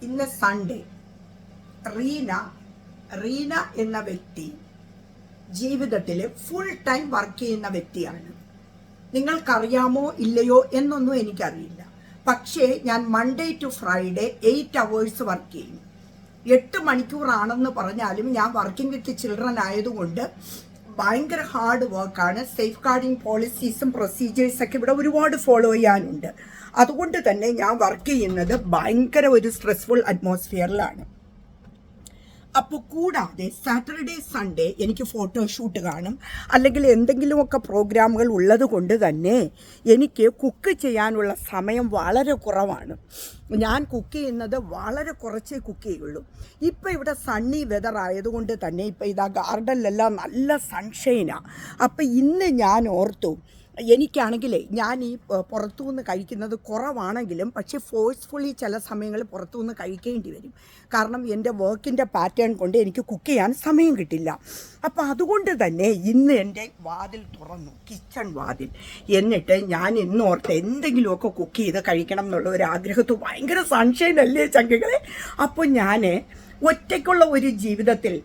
ഇന്ന് സൺഡേ. റീന എന്ന വ്യക്തി ജീവിതത്തിൽ ഫുൾ ടൈം വർക്ക് ചെയ്യുന്ന വ്യക്തിയാണ്. നിങ്ങൾക്കറിയാമോ ഇല്ലയോ എന്നൊന്നും എനിക്കറിയില്ല. പക്ഷേ ഞാൻ Monday to Friday 8 hours work ചെയ്യും. 8 മണിക്കൂറാണെന്ന് പറഞ്ഞാലും ഞാൻ വർക്കിംഗ് വിത്ത് ചിൽഡ്രൻ ആയതുകൊണ്ട് ഭയങ്കര ഹാർഡ് വർക്കാണ്. സേഫ് ഗാർഡിങ് പോളിസീസും പ്രൊസീജിയേഴ്സൊക്കെ ഇവിടെ ഒരുപാട് ഫോളോ ചെയ്യാനുണ്ട്. അതുകൊണ്ട് തന്നെ ഞാൻ വർക്ക് ചെയ്യുന്നത് ഭയങ്കര ഒരു സ്ട്രെസ്ഫുൾ അറ്റ്മോസ്ഫിയറിലാണ്. അപ്പോൾ കൂടാതെ സാറ്റർഡേ സൺഡേ എനിക്ക് ഫോട്ടോഷൂട്ട് കാണും, അല്ലെങ്കിൽ എന്തെങ്കിലുമൊക്കെ പ്രോഗ്രാമുകൾ ഉള്ളത് കൊണ്ട് തന്നെ എനിക്ക് കുക്ക് ചെയ്യാനുള്ള സമയം വളരെ കുറവാണ്. ഞാൻ കുക്ക് ചെയ്യുന്നത് വളരെ കുറച്ചേ കുക്ക് ചെയ്യുള്ളൂ. ഇപ്പോൾ ഇവിടെ സണ്ണി വെതർ ആയതുകൊണ്ട് തന്നെ ഇപ്പോൾ ഇതാ ഗാർഡനിലെല്ലാം നല്ല സൺഷൈനാണ്. അപ്പോൾ ഇന്ന് ഞാൻ ഓർത്തു, എനിക്കാണെങ്കിലേ ഞാൻ ഈ പുറത്തുനിന്ന് കഴിക്കുന്നത് കുറവാണെങ്കിലും പക്ഷേ ഫോഴ്സ്ഫുള്ളി ചില സമയങ്ങളിൽ പുറത്തുനിന്ന് കഴിക്കേണ്ടി വരും. കാരണം എൻ്റെ വർക്കിൻ്റെ പാറ്റേൺ കൊണ്ട് എനിക്ക് കുക്ക് ചെയ്യാൻ സമയം കിട്ടില്ല. അപ്പോൾ അതുകൊണ്ട് തന്നെ ഇന്ന് എൻ്റെ വാതിൽ തുറന്നു, കിച്ചൺ വാതിൽ. എന്നിട്ട് ഞാൻ ഇന്നോർത്ത് എന്തെങ്കിലുമൊക്കെ കുക്ക് ചെയ്ത് കഴിക്കണം എന്നുള്ള ഒരു ആഗ്രഹത്തിൽ, ഭയങ്കര സൺഷൈൻ അല്ലേ ചങ്കുകളെ. അപ്പോൾ ഞാൻ ഒറ്റയ്ക്കുള്ള ഒരു ജീവിതത്തിൽ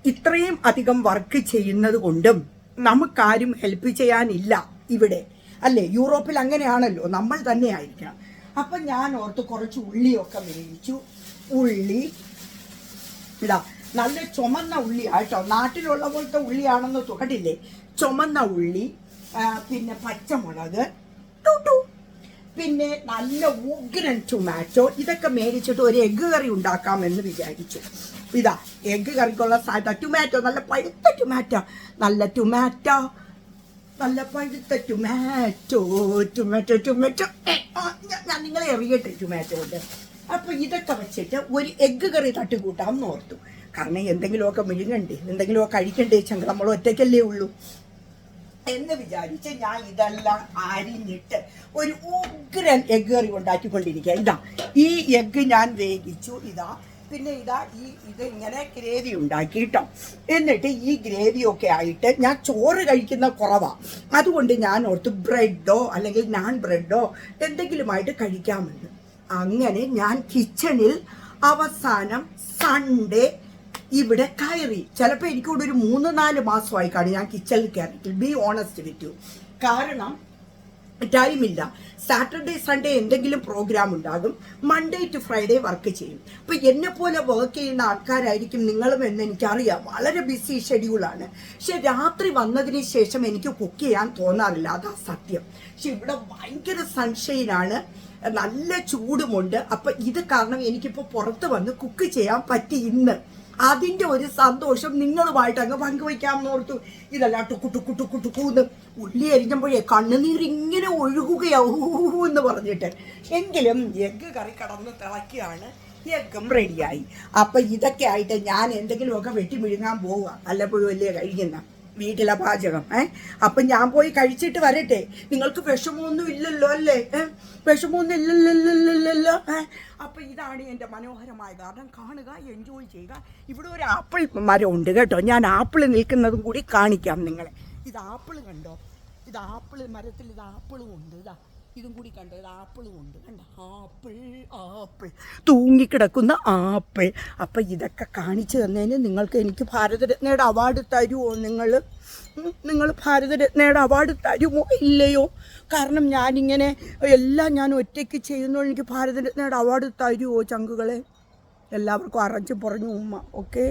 ഇത്രയും അധികം വർക്ക് ചെയ്യുന്നത് കൊണ്ടും നമുക്കാരും ഹെൽപ്പ് ചെയ്യാനില്ല ഇവിടെ, അല്ലേ? യൂറോപ്പിൽ അങ്ങനെയാണല്ലോ, നമ്മൾ തന്നെ ആയിരിക്കണം. അപ്പം ഞാൻ ഓർത്ത് കുറച്ച് ഉള്ളിയൊക്കെ മേടിച്ചു. ഉള്ളി ഇതാ നല്ല ചുമന്ന ഉള്ളി ആട്ടോ, നാട്ടിലുള്ള പോലത്തെ ഉള്ളിയാണെന്ന് തുകട്ടില്ലേ, ചുമന്ന ഉള്ളി, പിന്നെ പച്ചമുളക്, പിന്നെ നല്ല ഉഗ്രൻ ടൊമാറ്റോ. ഇതൊക്കെ മേടിച്ചിട്ട് ഒരു എഗ്ഗ് കറി ഉണ്ടാക്കാമെന്ന് വിചാരിച്ചു. ഇതാ എഗ്ഗ് കറിക്കുള്ള ടൊമാറ്റോ, നല്ല പഴുത്ത ടൊമാറ്റോ, നല്ല ടൊമാറ്റോ, നല്ല പഴുത്ത ടൊമാറ്റോ. ഞാൻ നിങ്ങളെ എറിയട്ടെ ടൊമാറ്റോ കൊണ്ട്. അപ്പോൾ ഇതൊക്കെ വെച്ചിട്ട് ഒരു എഗ്ഗ് കറി തട്ടിക്കൂട്ടാമെന്ന് ഓർത്തു. കാരണം എന്തെങ്കിലുമൊക്കെ മിഴുങ്ങണ്ടേ, എന്തെങ്കിലുമൊക്കെ കഴിക്കണ്ടേ ചങ്ക, നമ്മൾ ഒറ്റയ്ക്കല്ലേ ഉള്ളൂ എന്ന് വിചാരിച്ച് ഞാൻ ഇതെല്ലാം അരിഞ്ഞിട്ട് ഒരു ഉഗ്രൻ എഗ്ഗ് കറി ഉണ്ടാക്കിക്കൊണ്ടിരിക്കുക. ഇതാ ഈ എഗ്ഗ് ഞാൻ വേവിച്ചു. പിന്നെ ഇത് ഇങ്ങനെ ഗ്രേവി ഉണ്ടാക്കി കേട്ടോ. എന്നിട്ട് ഈ ഗ്രേവിയൊക്കെ ആയിട്ട് ഞാൻ ചോറ് കഴിക്കുന്ന കുറവാണ്. അതുകൊണ്ട് ഞാൻ ഓർത്ത് ബ്രെഡോ അല്ലെങ്കിൽ നാൻ ബ്രെഡോ എന്തെങ്കിലുമായിട്ട് കഴിക്കാമെന്ന്. അങ്ങനെ ഞാൻ കിച്ചണിൽ അവസാനം സൺഡേ ഇവിടെ കയറി. ചിലപ്പോൾ എനിക്കിവിടെ ഒരു 3-4 മാസമായി കാണും ഞാൻ കിച്ചണിൽ കയറിയിട്ട്, ബി ഓണസ്റ്റ് വിത്ത് യു. കാരണം ടൈമില്ല. സാറ്റർഡേ സൺഡേ എന്തെങ്കിലും പ്രോഗ്രാം ഉണ്ടാകും, മൺഡേ ടു ഫ്രൈഡേ വർക്ക് ചെയ്യും. അപ്പോൾ എന്നെപ്പോലെ വർക്ക് ചെയ്യുന്ന ആൾക്കാരായിരിക്കും നിങ്ങളും എന്ന് എനിക്കറിയാം. വളരെ ബിസി ഷെഡ്യൂളാണ്. പക്ഷെ രാത്രി വന്നതിന് ശേഷം എനിക്ക് കുക്ക് ചെയ്യാൻ തോന്നാറില്ല, അതാ സത്യം. പക്ഷെ ഇവിടെ ഭയങ്കര സൺഷൈനാണ്, നല്ല ചൂടുമുണ്ട്. അപ്പം ഇത് കാരണം എനിക്കിപ്പോൾ പുറത്ത് വന്ന് കുക്ക് ചെയ്യാൻ പറ്റി ഇന്ന്. അതിൻ്റെ ഒരു സന്തോഷം നിങ്ങളുമായിട്ട് അങ്ങ് പങ്കുവയ്ക്കാമെന്ന് ഓർത്തു. ഇതെല്ലാം ടുക്കുന്ന് ഉള്ളി അരിഞ്ഞപ്പോഴേ കണ്ണുനീർ ഇങ്ങനെ ഒഴുകുകയാവൂന്ന് പറഞ്ഞിട്ട്. എങ്കിലും എഗ്ഗ് കറി കടന്ന് തിളക്കുകയാണ്, എഗ്ഗും റെഡിയായി. അപ്പം ഇതൊക്കെ ആയിട്ട് ഞാൻ എന്തെങ്കിലുമൊക്കെ വെട്ടി മിഴുങ്ങാൻ പോവുക. വല്ലപ്പോഴും വലിയ കഴിക്കുന്ന വീട്ടിലെ പാചകം. അപ്പം ഞാൻ പോയി കഴിച്ചിട്ട് വരട്ടെ. നിങ്ങൾക്ക് വിഷമമൊന്നും ഇല്ലല്ലോ അല്ലേ? വിഷമമൊന്നും ഇല്ലല്ലോ. അപ്പം ഇതാണ് എൻ്റെ മനോഹരമായ ഗാർഡൻ. കാണുക, എൻജോയ് ചെയ്യുക. ഇവിടെ ഒരു ആപ്പിൾ മരം ഉണ്ട് കേട്ടോ. ഞാൻ ആപ്പിൾ നിൽക്കുന്നതും കൂടി കാണിക്കാം നിങ്ങളെ. ഇത് ആപ്പിൾ കണ്ടോ? ഇത് ആപ്പിൾ മരത്തിൽ, ഇത് ആപ്പിളും ഉണ്ട്. ഇതും കൂടി കണ്ടോ? ഇത് ആപ്പിളും ഉണ്ട്. കണ്ട ആപ്പിൾ തൂങ്ങിക്കിടക്കുന്ന ആപ്പിൾ. അപ്പം ഇതൊക്കെ കാണിച്ചു തന്നതിന് നിങ്ങൾക്ക് എനിക്ക് ഭാരതരത്നയുടെ അവാർഡ് തരുമോ? നിങ്ങൾ ഭാരതരത്നയുടെ അവാർഡ് തരുമോ ഇല്ലയോ? കാരണം ഞാനിങ്ങനെ എല്ലാം ഞാൻ ഒറ്റയ്ക്ക് ചെയ്യുന്നതുകൊണ്ട് എനിക്ക് ഭാരതരത്നയുടെ അവാർഡ് തരുമോ ചങ്കുകളെ? എല്ലാവർക്കും അറിഞ്ഞു പറഞ്ഞു ഉമ്മ. ഓക്കെ.